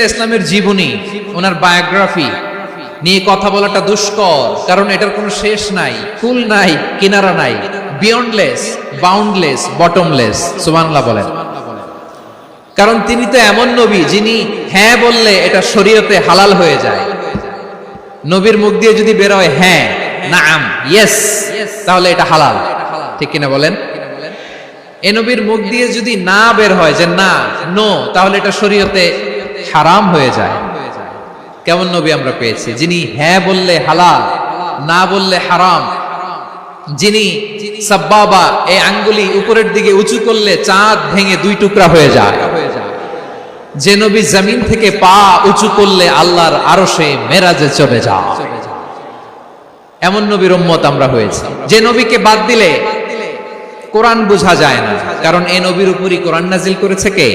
ইসলামের জীবনী, ওনার বায়োগ্রাফি নিয়ে কথা বলাটা দুষ্কর, কারণ এটার কোনো শেষ নাই, কুল নাই, কিনারা নাই, বিয়ন্ডলেস, বাউন্ডলেস, বটমলেস। সুবহানাল্লাহ বলেন। কারণ তিনি তো এমন নবী যিনি হ্যাঁ বললে এটা শরীয়তে হালাল হয়ে যায়। নবীর মুখ দিয়ে যদি বের হয় হ্যাঁ, নাম, ইয়েস, তাহলে এটা হালাল, ঠিক কিনা বলেন? এ নবীর মুখ দিয়ে যদি না বের হয় যে না, নো, তাহলে এটা শরীয়তে হারাম হয়ে যায়। কেমন নবী আমরা পেয়েছি, যিনি হ্যাঁ বললে হালাল, না বললে হারাম, যিনি সাব্বাবা, এই আঙ্গুলি উপরের দিকে উঁচু করলে চাঁদ ভেঙে দুই টুকরা হয়ে যায়, যে নবী জমিন থেকে পা উঁচু করলে আল্লাহর আরশে মেরাজে চলে যায়, এমন নবীর উম্মত আমরা হয়েছি। যে নবীকে বাদ দিলে কোরআন বোঝা যায় না, কারণ এই নবীর উপরই কোরআন নাজিল করেছে কে?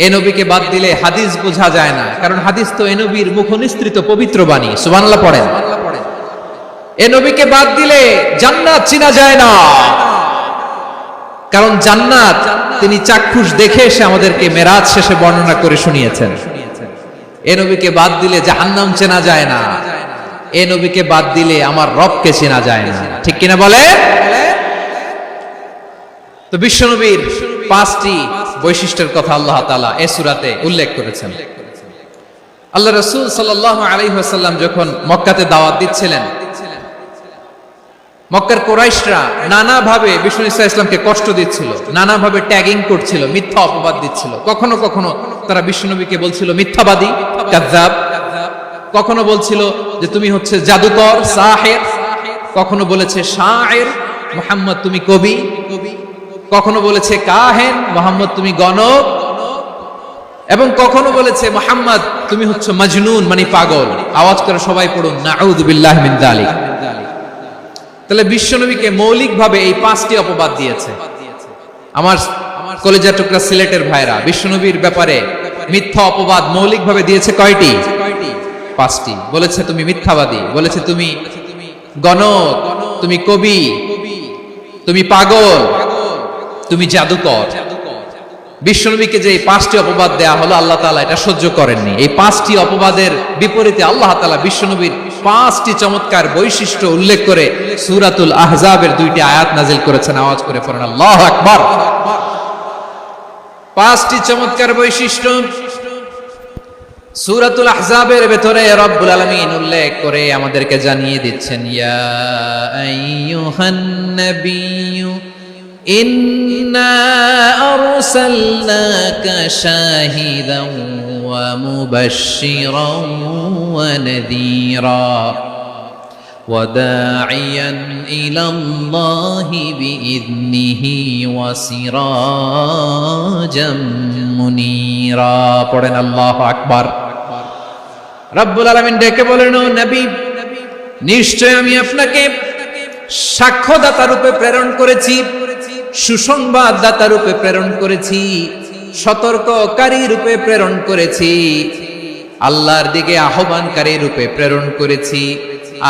এ নবীকে বাদ দিলে হাদিস বোঝা যায় না, কারণ হাদিস তো এ নবীর মুখনিসৃত পবিত্র বাণী। সুবহানাল্লাহ পড়েন। এ নবীকে বাদ দিলে জান্নাত চিনা যায় না, কারণ জান্নাত তিনি চাক্ষুষ দেখে এসে আমাদেরকে মেরাজ শেষে বর্ণনা করে শুনিয়েছেন। এ নবীকে বাদ দিলে জাহান্নাম চেনা যায় না, এ নবীকে বাদ দিলে আমার রবকে চেনা যায় না, ঠিক কিনা বলে? তো বিশ্বনবীর পাঁচটি বৈশিষ্ট্যের কথা আল্লাহ তাআলা এই সূরাতে উল্লেখ করেছেন। আল্লাহ রাসূল সাল্লাল্লাহু আলাইহি ওয়াসাল্লাম যখন মক্কাতে দাওয়াত দিচ্ছিলেন, মক্কার কুরাইশরা নানাভাবে বিষ্ণু ঈসা ইসলামকে কষ্ট দিচ্ছিল, নানাভাবে ট্যাগিং করছিল, মিথ্যা অপবাদ দিচ্ছিল। কখনো কখনো তারা বিশ্বনবীকে বলছিল মিথ্যাবাদী, কাযযাব। কখনো বলছিল যে তুমি হচ্ছে জাদুকর, সাহির। কখনো বলেছে শায়ের, মুহাম্মদ তুমি কবি। কখনো বলেছে কাহেন, মুহাম্মদ তুমি গণক। এবং কখনো বলেছে মুহাম্মদ তুমি হচ্ছে মাজনুন, মানে পাগল। আওয়াজ করে সবাই পড়ুন নাউযু বিল্লাহি মিন যালিক। তাহলে বিশ্বনবীকে মৌলিকভাবে এই পাঁচটি অপবাদ দিয়েছে। আমার কলেজের টুকরা সিলেটের ভাইরা, বিশ্বনবীর ব্যাপারে মিথ্যা অপবাদ মৌলিকভাবে দিয়েছে কয়টি? পাঁচটি। বলেছে তুমি মিথ্যাবাদী, বলেছে তুমি গণক, তুমি কবি, তুমি পাগল, তুমি জাদুকর। বিশ্বনবীকে যে এই পাঁচটি অপবাদ দেয়া হলো, আল্লাহ তাআলা এটা সহ্য করেননি। এই পাঁচটি অপবাদের বিপরীতে আল্লাহ তাআলা বিশ্বনবীর পাঁচটি চমৎকার বৈশিষ্ট্য উল্লেখ করে সূরাতুল আহজাবের দুইটি আয়াত নাজিল করেছেন। আওয়াজ করে পড়েন আল্লাহু আকবার। পাঁচটি চমৎকার বৈশিষ্ট্য সূরাতুল আহজাবের ভেতরে রব্বুল আলামিন উল্লেখ করে আমাদেরকে জানিয়ে দিচ্ছেন, ইয়া আইয়ুহান নাবিয়্যু ইন্না আরসালনাকা শাহিদান ওয়া মুবাশশিরান ওয়া নাযীরা ওয়া দাঈয়ান ইলাল্লাহি বিইذনিহি ওয়া সিরাজাম মুনীরা। পড়েন আল্লাহু আকবার। রব্বুল আলামিন ডেকে বলেন, ও নবী, নিশ্চয় আমি আপনাকে সাক্ষ্যদাতা রূপে প্রেরণ করেছি, সুসংবাদদাতা রূপে প্রেরণ করেছি, সতর্ককারী রূপে প্রেরণ করেছি, আল্লাহর দিকে আহ্বানকারী রূপে প্রেরণ করেছি,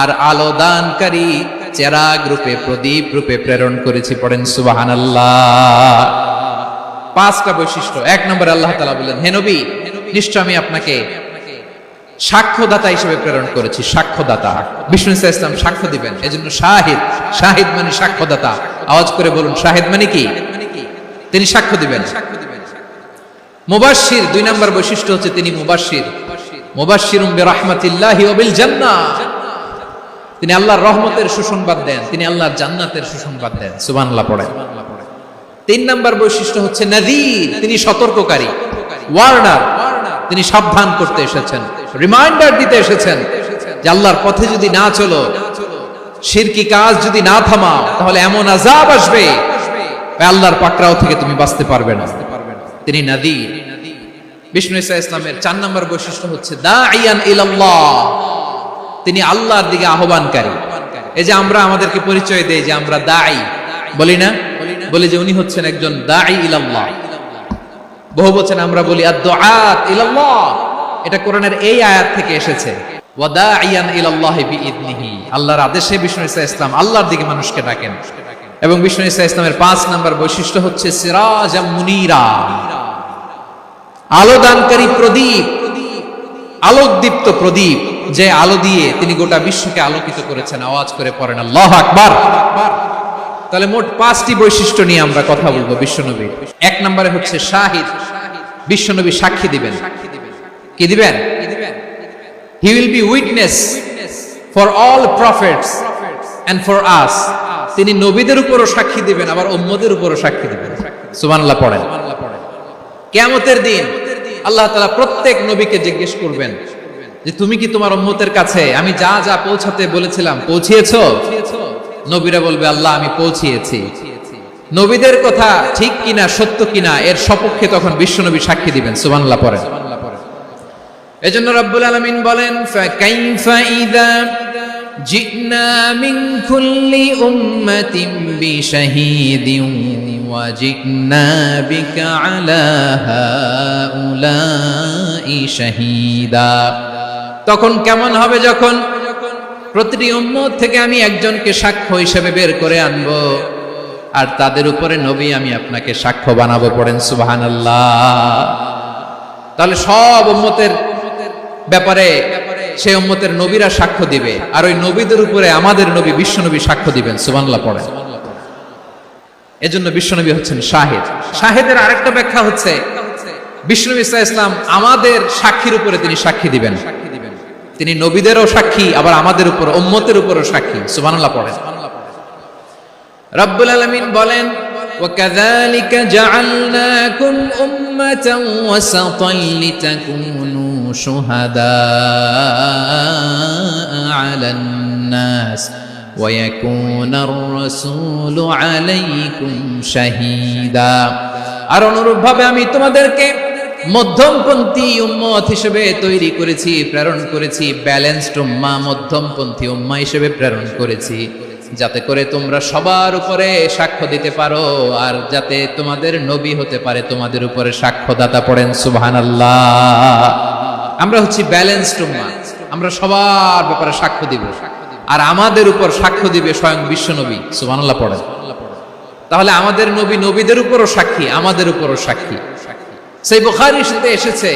আর আলো দানকারী চেরাগ রূপে, প্রদীপ রূপে প্রেরণ করেছি। পড়েন সুবহানাল্লাহ। পাঁচটা বৈশিষ্ট্য। এক নম্বরে আল্লাহ তাআলা বলেন, হে নবী, নিশ্চয় আমি আপনাকে সাক্ষ্যদাতা হিসেবে প্রেরণ করেছি। সাক্ষ্যদাতা, বিষ্ণু ঈসা ইসলাম সাক্ষ্য দিবেন, এজন্য শাহিদ। শাহিদ মানে সাক্ষ্যদাতা। আওয়াজ করে বলুন, শাহিদ মানে কি? তিনি সাক্ষ্য দিবেন। মুবাশশির, দুই নম্বর বৈশিষ্ট্য হচ্ছে তিনি মুবাশশির। মুবাশশিরুম বিরাহমাতিল্লাহি ওয়া বিল জান্নাহ, তিনি আল্লাহর রহমতের সুসংবাদ দেন, তিনি আল্লাহর জান্নাতের সুসংবাদ দেন। সুবহানাল্লাহ পড়েন। তিন নম্বর বৈশিষ্ট্য হচ্ছে নাযীর, তিনি সতর্ককারী, ওয়ার্নার, তিনি সাবধান করতে এসেছেন, রিমাইন্ডার দিতে এসেছেন যে আল্লাহর পথে যদি না চলো, শিরকি কাজ যদি না থামাও, তাহলে এমন আযাব আসবে আল্লাহর পাকড়াও থেকে তুমি বাঁচতে পারবে না। তিনি নাযীর। বিষ্ণু ঈসা ইসলামের চার নম্বর বৈশিষ্ট্য হচ্ছে দাঈয়ান ইলাল্লাহ, তিনি আল্লাহর দিকে আহ্বানকারী। এই যে আমরা আমাদেরকে পরিচয় দেই যে আমরা দাঈ, বলি না? বলি যে উনি হচ্ছেন একজন দাঈ ইলাল্লাহ। বহু বচন আমরা বলি আদ-দুআত ইলাল্লাহ। এটা কোরআনের এই আয়াত থেকে এসেছে, ওয়া দাঈয়ান ইলাল্লাহি বিইذনিহি, আল্লাহর আদেশে বিষ্ণু ঈসা ইসলাম আল্লাহর দিকে মানুষকে ডাকেন। এবং বিষ্ণু ঈসা ইসলামের 5 নম্বর বৈশিষ্ট্য হচ্ছে সিরাজাম মুনীরা, আলোদানকারী প্রদীপ, আলোকদীপ্ত প্রদীপ, যে আলো দিয়ে তিনি গোটা বিশ্বকে আলোকিত করেছেন। আওয়াজ করে পড়েন আল্লাহু আকবার। তাহলে মোট 5টি বৈশিষ্ট্য নিয়ে আমরা কথা বলবো বিশ্বনবীর। 1 নম্বরে হচ্ছে শাহিদ, বিশ্বনবী সাক্ষী দিবেন। কি দিবেন? He will be witness for all prophets and for us. তিনি নবীদের উপরও সাক্ষী দিবেন, আবার উম্মতের উপরও সাক্ষী দিবেন। সুবহানাল্লাহ পড়েন। কিয়ামতের দিন আল্লাহ তাআলা প্রত্যেক নবীকে জিজ্ঞেস করবেন যে তুমি কি তোমার উম্মতের কাছে আমি যা যা পৌঁছাতে বলেছিলাম পৌঁছিয়েছো? নবীরা বলবে আল্লাহ আমি পৌঁছিয়েছি। নবীদের কথা ঠিক কিনা, সত্য কিনা, এর সপক্ষে তখন বিশ্বনবী সাক্ষী দিবেন। সুবহানাল্লাহ পড়েন। এজন্য রব্বুল আলামিন বলেন ফাকাইফা ইযা জিনা মিন কুল্লি উম্মাতিন বিশাহীদিন ওয়া জিনা বিকা আলা হাউলাই শাহীদা। তখন কেমন হবে যখন প্রতিটি উম্মত থেকে আমি একজনকে সাক্ষ্য হিসেবে বের করে আনবো, আর তাদের উপরে নবী আমি আপনাকে সাক্ষ্য বানাবো। পড়েন সুবহানাল্লাহ। তাহলে সব উম্মতের ব্যাপারে সেই উম্মতের নবীরা সাক্ষ্য দিবে, আর ওই নবীদের উপরে আমাদের নবী বিশ্বনবী সাক্ষ্য দিবেন। সুবহানাল্লাহ পড়েন। এজন্য বিশ্বনবী হচ্ছেন শাহিদ। শাহিদের আরেকটা ব্যাখ্যা হচ্ছে বিশ্বনবী সাল্লাল্লাহু আলাইহি ওয়াসাল্লাম আমাদের সাক্ষীর উপরে তিনি সাক্ষী দিবেন। তিনি নবীদেরও সাক্ষী, আবার আমাদের উপর উম্মতের উপরও সাক্ষী। সুবহানাল্লাহ পড়েন। রব্বুল আলামিন বলেন وَكَذَلِكَ جَعَلْنَاكُمْ أُمَّةً وَسَطًا لِتَكُونُوا شُهَدَاءَ عَلَى النَّاسِ وَيَكُونَ الرَّسُولُ عَلَيْكُمْ شَهِيدًا। আর অনুরূপভাবে আমি তোমাদেরকে মধ্যমপন্থী উম্মত হিসেবে তৈরি করেছি, প্রেরণ করেছি। ব্যালেন্সড উম্মাহ, মধ্যমপন্থী উম্মাহ হিসেবে প্রেরণ করেছি, যাতে করে তোমরা সবার উপরে সাক্ষ্য দিতে পারো, আর যাতে তোমাদের নবী হতে পারে তোমাদের উপরে সাক্ষ্যদাতা। পড়েন সুবহানাল্লাহ। আমরা হচ্ছি ব্যালেন্সড উম্মাহ, আমরা সবার ব্যাপারে সাক্ষ্য দিব, আর আমাদের উপর সাক্ষ্য দিবে স্বয়ং বিশ্বনবী। সুবহানাল্লাহ পড়েন। তাহলে আমাদের নবী নবীদের উপরও সাক্ষী, আমাদের উপরও সাক্ষী। সেই বুখারীর সাথে এসেছে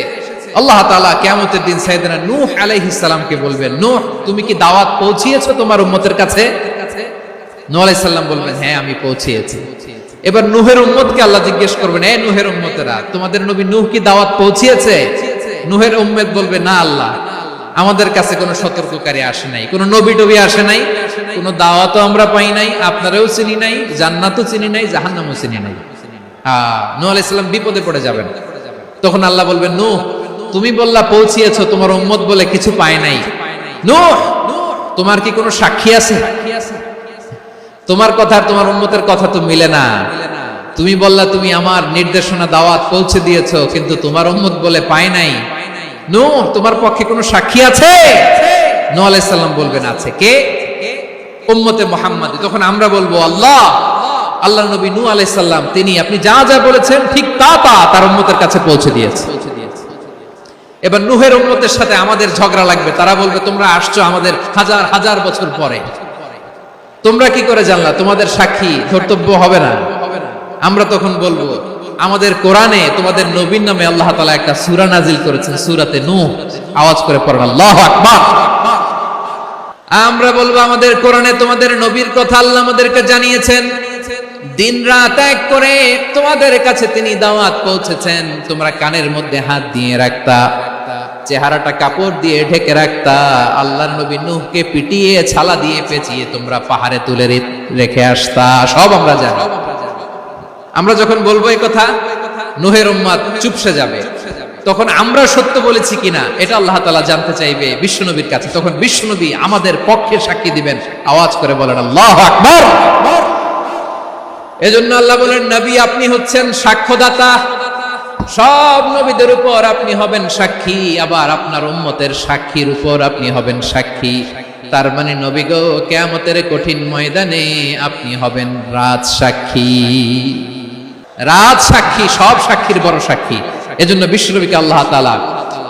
আল্লাহ তাআলা কিয়ামতের দিন সাইয়েদনা নূহ আলাইহিস সালামকে বলবেন, নূহ তুমি কি দাওয়াত পৌঁছিয়েছো তোমার উম্মতের কাছে? নূহ আলাইহিস সালাম বলবেন হ্যাঁ আমি পৌঁছিয়েছি। এবার নূহের উম্মতকে আল্লাহ জিজ্ঞেস করবেন, এই নূহের উম্মতেরা তোমাদের নবী নূহ কি দাওয়াত পৌঁছিয়েছে? নূহের উম্মত বলবে না আল্লাহ, আমাদের কাছে কোনো সতর্ককারী আসে নাই, কোনো নবী টবি আসে নাই, কোনো দাওয়াতও আমরা পাই নাই, আপনারাও চিনি নাই, জান্নাতও চিনি নাই, জাহান্নামও চিনি নাই। নূহ আলাইহিস সালাম বিপদে পড়ে যাবেন। তখন আল্লাহ বলবেন নূহ তুমি বললা পৌঁছিয়েছো, তোমার উম্মত বলে কিছু পায় নাই। নূহ তোমার কি কোনো সাক্ষী আছে? তোমার কথা আর তোমার উম্মতের কথা তো মিলে না। তুমি বললা তুমি আমার নির্দেশনা দাওয়াত পৌঁছে দিয়েছো, কিন্তু তোমার উম্মত বলে পায় নাই। নূহ তোমার পক্ষে কোনো সাক্ষী আছে? নূহ আলাইহিস সালাম বলবেন আছে। কে? উম্মতে মুহাম্মাদী। তখন আমরা বলবো আল্লাহ, আল্লাহর নবী নূহ আলাইহিস সালাম তিনি আপনি যা যা বলেছেন ঠিক তা তা তার উম্মতের কাছে পৌঁছে দিয়েছে। এবার নূহের উম্মতের সাথে আমাদের ঝগড়া লাগবে। তারা বলবে তোমরা আসছো আমাদের হাজার হাজার বছর পরে, তোমরা কি করে জানলা? তোমাদের সাক্ষী ধর্তব্য হবে না। আমরা তখন বলবো আমাদের কোরআনে তোমাদের নবীর নামে আল্লাহ তাআলা একটা সূরা নাজিল করেছেন, সূরাতে নূহ। আওয়াজ করে পড়েন আল্লাহু আকবার। আমরা বলবো আমাদের কোরআনে তোমাদের নবীর কথা আল্লাহ আমাদেরকে জানিয়েছেন, দিন রাত এক করে তোমাদের কাছে তিনি দাওয়াত পৌঁছেছেন। তোমরা কানের মধ্যে হাত দিয়ে রাখতা, চেহারাটা কাপড় দিয়ে ঢেকে রাখতা, আল্লাহর নবী নূহকে পিটিয়ে ছালা দিয়ে পেঁচিয়ে তোমরা পাহাড়ে তুলে রেখে আসতা। সব আমরা জানি। আমরা যখন বলবো এই কথা, নূহের উম্মত চুপসে যাবে। তখন আমরা সত্য বলেছি কিনা এটা আল্লাহ তাআলা জানতে চাইবে বিশ্বনবীর কাছে। তখন বিশ্বনবী আমাদের পক্ষে সাক্ষী দিবেন। আওয়াজ করে বলেন আল্লাহু আকবার। এজন্য আল্লাহ বলেন নবী আপনি হচ্ছেন সাক্ষ্যদাতা, সব নবীদের উপর আপনি হবেন সাক্ষী, আবার আপনার উম্মতের সাক্ষীর উপর আপনি হবেন সাক্ষী। তার মানে নবী গো কিয়ামতের কঠিন ময়দানে আপনি হবেন রাজ সাক্ষী। রাজ সাক্ষী, সব সাক্ষীর বড় সাক্ষী। এজন্য বিশ্বনবীকে আল্লাহ তাআলা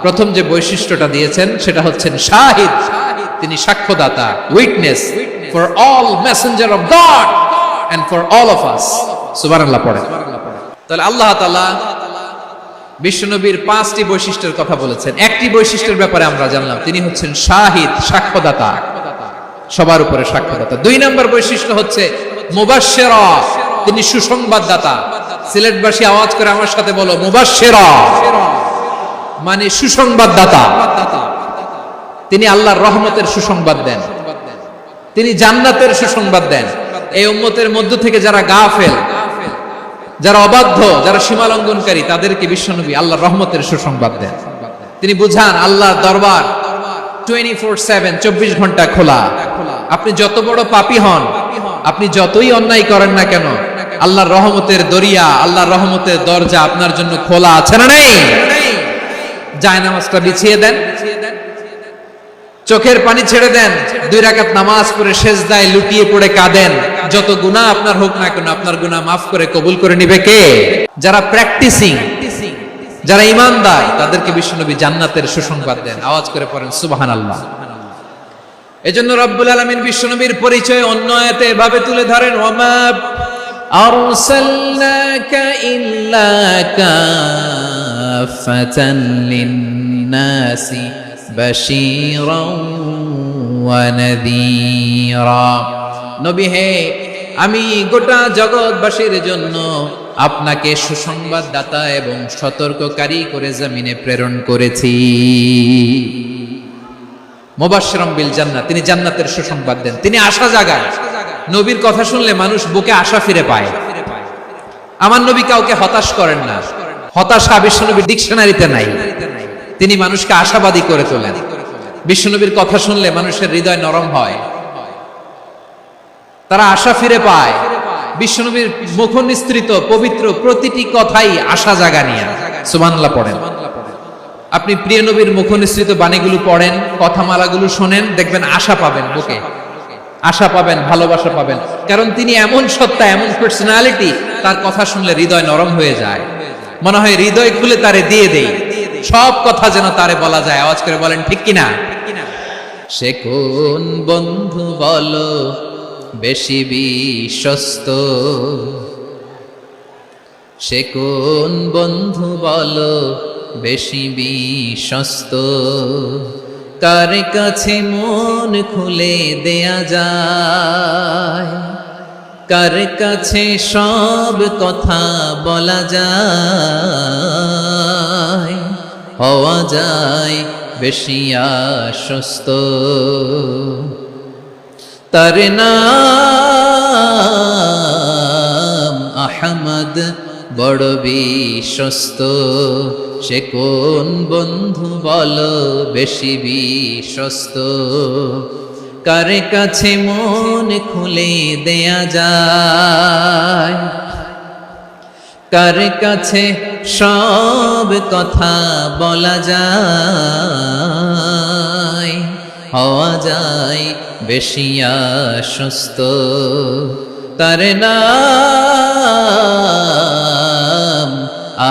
প্রথম যে বৈশিষ্ট্যটা দিয়েছেন সেটা হচ্ছেন শাহিদ। তিনি সাক্ষ্যদাতা, witness for all messenger of God and for all of us। সুবহানাল্লাহ পড়ে। তাহলে আল্লাহ তাআলা বিশ্বনবীর 5টি বৈশিষ্ট্যের কথা বলেছেন। একটি বৈশিষ্ট্যের ব্যাপারে আমরা জানলাম, তিনি হচ্ছেন শাহিদ, সাক্ষ্যদাতা, সবার উপরে সাক্ষ্যদাতা। 2 নম্বর বৈশিষ্ট্য হচ্ছে মুবাশশিরা, তিনি সুসংবাদদাতা। সিলেটবাসী আওয়াজ করে আমার সাথে বলো, মুবাশশিরা মানে সুসংবাদদাতা। তিনি আল্লাহর রহমতের সুসংবাদ দেন, তিনি জান্নাতের সুসংবাদ দেন। এই উম্মতের মধ্য থেকে যারা গাফেল, যারা অবাধ্য, যারা সীমা লঙ্ঘনকারী, তাদেরকে বিশ্বনবী আল্লাহর রহমতের সুসংবাদ দেন। তিনি বুঝান আল্লাহর দরবার 24/7, 24 ঘন্টা খোলা। আপনি যত বড় পাপী হন, আপনি যতই অন্যায় করেন না কেন, আল্লাহর রহমতের দরিয়া, আল্লাহর রহমতের দরজা আপনার জন্য খোলা আছে না নেই? জায়নামাজটা বিছিয়ে দেন, চোখের পানি ছেড়ে দেন, 2 রাকাত নামাজ পড়ে সেজদায় লুটিয়ে পড়ে কাঁদেন। যত গুনাহ আপনার হোক না কেন, আপনার গুনাহ মাফ করে কবুল করে নিবে কে? যারা প্র্যাকটিসিং, যারা ঈমানদার, তাদেরকে বিশ্বনবী জান্নাতের সুসংবাদ দেন। আওয়াজ করে পড়েন সুবহানাল্লাহ। এজন্য রব্বুল আলামিন বিশ্বনবীর পরিচয় অন্য আয়াতে এভাবে তুলে ধরেন, ওয়ামা আরসালনাকা ইল্লা কাফাতান লিন-নাসি বাশীরাও ওয়া নাযীরা। নবী হে, আমি গোটা জগৎবাসীর জন্য আপনাকে সুসংবাদদাতা এবং সতর্ককারী করে জমিনে প্রেরণ করেছি। মুবাশশিরাম বিল জান্নাত, তিনি জান্নাতের সুসংবাদ দেন, তিনি আশা জাগান। নবীর কথা শুনলে মানুষ বুকে আশা ফিরে পায়। আমার নবী কাউকে হতাশ করেন না, হতাশা বিশ্বনবীর ডিকশনারিতে নাই। তিনি মানুষকে আশাবাদী করে তোলেন। বিশ্বনবীর কথা শুনলে মানুষের হৃদয় নরম হয়, তারা আশা ফিরে পায়। বিশ্বনবীর মুখ নিঃসৃত পবিত্র প্রতিটি কথাই আশা জাগানিয়া। সুবহানাল্লাহ পড়েন। আপনি প্রিয় নবীর মুখ নিঃসৃত বাণীগুলো পড়েন, কথামালাগুলো শোনেন, দেখবেন আশা পাবেন, বুকে আশা পাবেন, ভালোবাসা পাবেন। কারণ তিনি এমন সত্তা, এমন পার্সোনালিটি, তার কথা শুনলে হৃদয় নরম হয়ে যায়। মনে হয় হৃদয় খুলে তারে দিয়ে দেই, সব কথা যেন তারে বলা যায়। আওয়াজ করে বলেন ঠিক কিনা? সে কোন বন্ধু বলো বেশি বিশ্বস্ত, সে কোন বন্ধু বলো বেশি বিশ্বস্ত, কার কাছে মন খুলে দেয়া যায়, কার কাছে সব কথা বলা যায়, হওয়া যায় বেশি আশ্বস্ত। তার নাম আহমদ, বড় বিশ্বস্ত। সে কোন বন্ধু বলো বেশি বিশ্বস্ত, কার কাছে মন খুলে দেয়া যায়, কার কাছে সব কথা বলা যায়, হওয়া যায় বেশি আশ্বস্ত। তার নাম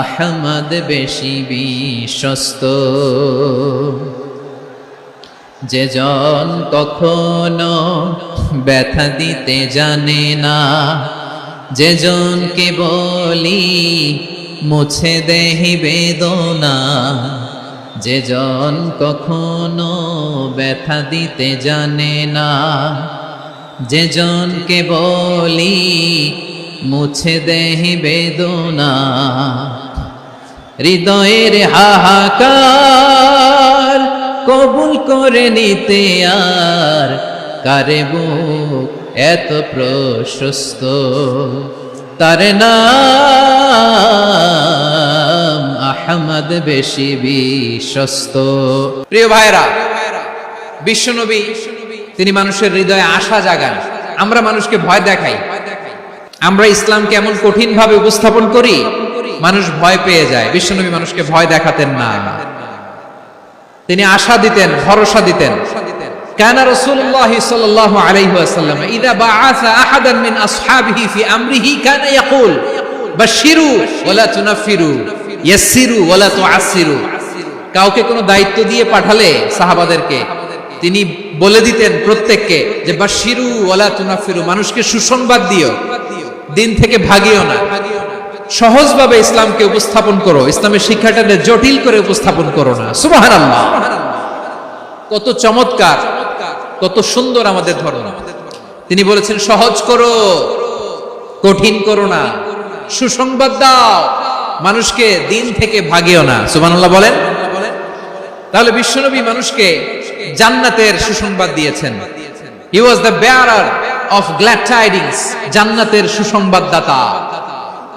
আহমদ, বেশি বিশ্বস্ত। যে জন কখনো ব্যথা দিতে জানে না, যে জনকে বলি মুছে দেহি বেদনা, যে জন কখনো ব্যথা দিতে জানে না, যে জনকে বলি মুছে দেহি বেদনা, হৃদয়ের হাহাকার কবুল করে নিতে আর কারে বুক এত প্রশস্ত। তার নাম আহমদ, বেশি বিশ্বস্ত। প্রিয় ভাইরা, বিশ্বনবী তিনি মানুষের হৃদয়ে আশা জাগান। আমরা মানুষকে ভয় দেখাই, আমরা ইসলামকে এমন কঠিন ভাবে উপস্থাপন করি, মানুষ ভয় পেয়ে যায়। বিশ্বনবী মানুষকে ভয় দেখাতেন না, তিনি আশা দিতেন, ভরসা দিতেন। কানা রাসূলুল্লাহ সাল্লাল্লাহু আলাইহি ওয়াসাল্লাম ইযা বাআসা আহাদান মিন আসহাবিহি ফি আমরিহি কানা ইয়াকুল বাশশিরু ওয়ালা তুনাফিরু, ইয়াসসিরু ওয়ালা তুআসসিরু। কাউকে কোনো দায়িত্ব দিয়ে পাঠালে সাহাবাদেরকে তিনি বলে দিতেন প্রত্যেককে যে বাশশিরু ওয়ালা তুনাফিরু, মানুষকে সুসংবাদ দিও, দিন থেকে ভাগিও না, সহজভাবে ইসলামকে উপস্থাপন করো, ইসলামের শিক্ষাটাকে জটিল করে উপস্থাপন করো না। সুবহানাল্লাহ, কত চমৎকার, কত সুন্দর আমাদের ধর্ম। তিনি বলেছেন সহজ করো, কঠিন করো না, সুসংবাদ দাও, মানুষকে দিন থেকে ভাগিও না। সুবহানাল্লাহ বলেন। তাহলে বিশ্বনবী মানুষকে জান্নাতের সুসংবাদ দিয়েছেন। He was the bearer of glad tidings, জান্নাতের সুসংবাদদাতা।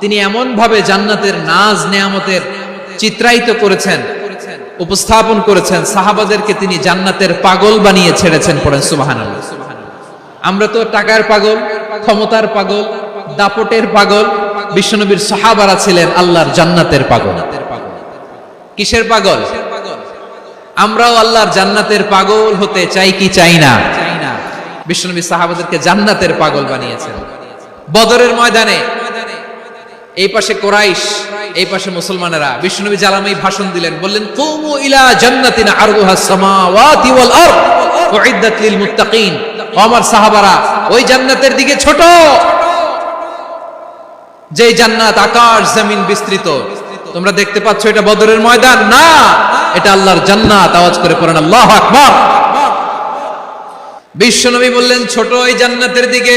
তিনি এমন ভাবে জান্নাতের নাজ নেয়ামতের চিত্রায়িত করেছেন, উপস্থাপন করেছেন, সাহাবাদেরকে তিনি জান্নাতের পাগল বানিয়ে ছেড়েছেন। পড়েন সুবহানাল্লাহ। আমরা তো টাকার পাগল, ক্ষমতার পাগল, দাপটের পাগল। বিশ্বনবীর সাহাবারা ছিলেন আল্লাহর জান্নাতের পাগল। কিসের পাগল? আমরাও আল্লাহর জান্নাতের পাগল হতে চাই কি চাই না? বিশ্বনবী সাহাবাদেরকে জান্নাতের পাগল বানিয়েছেন। বদরের ময়দানে এই পাশে কোরাইশ, এই পাশে মুসলমানেরা। বিশ্বনবী জালামাই ভাষণ দিলেন, বললেন কুমু ইলা জান্নাতিন আরদুহাস সামাওয়াতি ওয়াল আরদ উইদ্দাত লিল মুত্তাকিন। আমার সাহাবারা, ওই জান্নাতের দিকে ছোট, যে জান্নাত আকাশ জমিন বিস্তৃত। তোমরা দেখতে পাচ্ছ এটা বদরের ময়দান না, এটা আল্লাহর জান্নাত। আওয়াজ করে পড়েন আল্লাহু আকবার। বিশ্বনবী বললেন ছোট ওই জান্নাতের দিকে,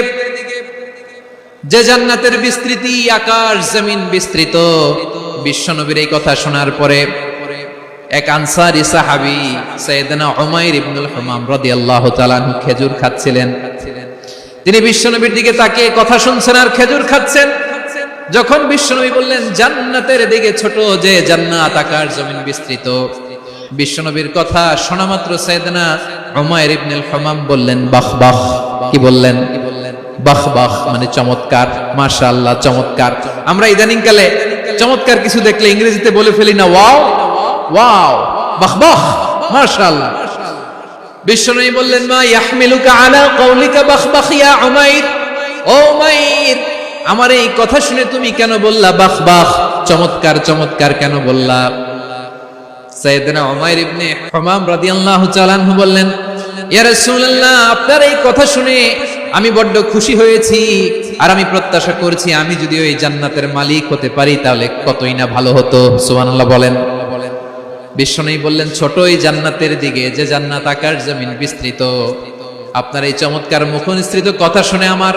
যে জান্নাতের বিস্তৃতি আকাশ জমিন বিস্তৃত। বিশ্বনবীর এই কথা শোনার পরে এক আনসারী সাহাবী সাইয়েদনা উমাইর ইবনুল হুমাম রাদিয়াল্লাহু তাআলা আনহু খেজুর খাচ্ছিলেন। তিনি বিশ্বনবীর দিকে তাকিয়ে কথা শুনছেন আর খেজুর খাচ্ছেন। যখন বিশ্বনবী বললেন জান্নাতের দিকে ছোট, যে জান্নাত আকাশ জমিন বিস্তৃত, বিশ্বনবীর কথা শোনা মাত্র সাইয়েদনা উমাইর ইবনুল হুমাম বললেন বাহ বাহ। কি বললেন? বাহ বাহ মানে চমৎকার, মাশাআল্লাহ চমৎকার। আমরা ইদানিং কালে চমৎকার কিছু দেখলে ইংরেজিতে বলে ফেলি না ওয়াও ওয়াও, বাহ বাহ, মাশাআল্লাহ। বিশ্বনবী বললেন মা ইয়াহমিলুকা আলা কওলিকা বাহ বাহ ইয়া উমাইর। ও উমাইর, আমার এই কথা শুনে তুমি কেন বললা বাহ বাহ, চমৎকার চমৎকার কেন বললা? সাইয়েদনা উমাইর ইবনে হুমাম রাদিয়াল্লাহু তাআলা আনহু বললেন ইয়া রাসূলুল্লাহ, আপনার এই কথা শুনে আমি বড্ড খুশি হয়েছি, আর আমি প্রত্যাশা করছি আমি যদি ওই জান্নাতের মালিক হতে পারি তাহলে কতই না ভালো হতো। সুবহানাল্লাহ বলেন। বিশ্বনবী বললেন ছোট ওই জান্নাতের দিকে, যে জান্নাত আকাশ জমিন বিস্তৃত। আপনার এই চমৎকার মুখনিসৃত কথা শুনে আমার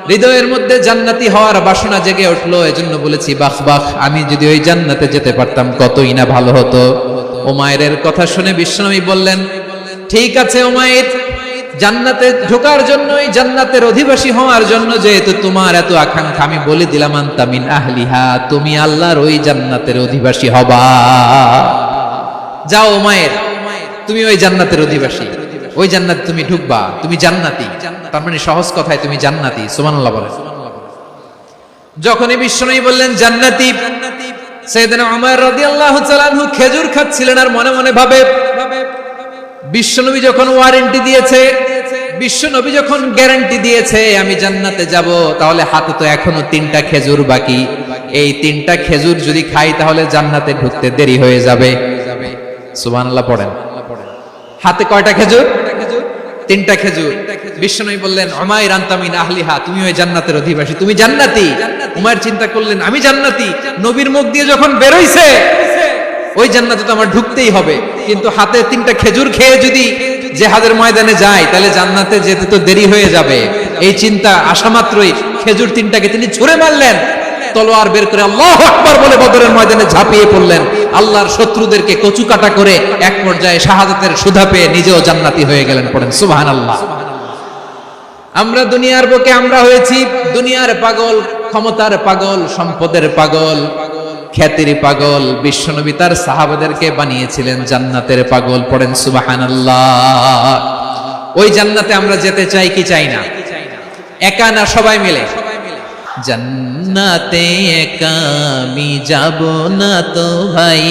হৃদয়ের মধ্যে জান্নাতি হওয়ার বাসনা জেগে উঠলো, এজন্য বলেছি বাহ বাহ, আমি যদি ওই জান্নাতে যেতে পারতাম কতই না ভালো হতো। উমাইরের কথা শুনে বিশ্বনবী বললেন ঠিক আছে উমাইর, জান্নাতে ঢোকার জন্য, এই জান্নাতের অধিবাসী হওয়ার জন্য যেহেতু তোমার এত আকাঙ্ক্ষা, আমি বলে দিলাম আনতা মিন আহলিহা, তুমি আল্লাহর ওই জান্নাতের অধিবাসী হবা। যাও উমাইর, তুমি ওই জান্নাতের অধিবাসী, ওই জান্নাতে তুমি ঢুকবা, তুমি জান্নাতি। তার মানে সহজ কথায় তুমি জান্নাতি। সুবহানাল্লাহ বলেন। যখনই বিশ্বনবী বললেন জান্নাতি, সাইয়েদনা উমর রাদিয়াল্লাহু তাআলা আনহু খেজুর খাচ্ছিলেন আর মনে মনে ভাবে বিশ্বনবী যখন ওয়ারেন্টি দিয়েছে, বিশ্বনবী যখন গ্যারান্টি দিয়েছে আমি জান্নাতে যাব, তাহলে হাতে তো এখনো 3টা খেজুর বাকি। এই 3টা খেজুর যদি খাই তাহলে জান্নাতে ঢুকতে দেরি হয়ে যাবে। সুবহানাল্লাহ পড়েন। হাতে কয়টা খেজুর? 3টা খেজুর। বিশ্বনবী বললেন উমাইর আনতা মিন আহলিহা, তুমি ওই জান্নাতের অধিবাসী, তুমি জান্নাতি। উমাইর চিন্তা করলেন আমি জান্নাতি, নবীর মুখ দিয়ে যখন বের হইছে ওই জান্নাতে তো আমার ঢুকতেই হবে, কিন্তু হাতে 3টা খেজুর খেয়ে যদি জিহাদের ময়দানে যায় তাহলে জান্নাতে যেতে তো দেরি হয়ে যাবে। এই চিন্তা আসা মাত্রই খেজুর 3টাকে তিনি ছুঁড়ে মারলেন, তলোয়ার বের করে আল্লাহু আকবার বলে বদরের ময়দানে ঝাঁপিয়ে পড়লেন। আল্লাহর শত্রুদেরকে কচুকাটা করে এক পর্যায়ে শাহাদাতের সুধা পেয়ে নিজেও জান্নাতি হয়ে গেলেন। পড়েন সুবহানাল্লাহ। আমরা দুনিয়ার বুকে আমরা হয়েছি দুনিয়ার পাগল, ক্ষমতার পাগল, সম্পদের পাগল, খ্যাতির পাগল। বিশ্বনবী তার সাহাবাদেরকে বানিয়েছিলেন জান্নাতের পাগল। পড়েন সুবহানাল্লাহ। ওই জান্নাতে আমরা যেতে চাই কি চাই না? একা না সবাই মিলে? জান্নাতে একা আমি যাব না তো ভাই,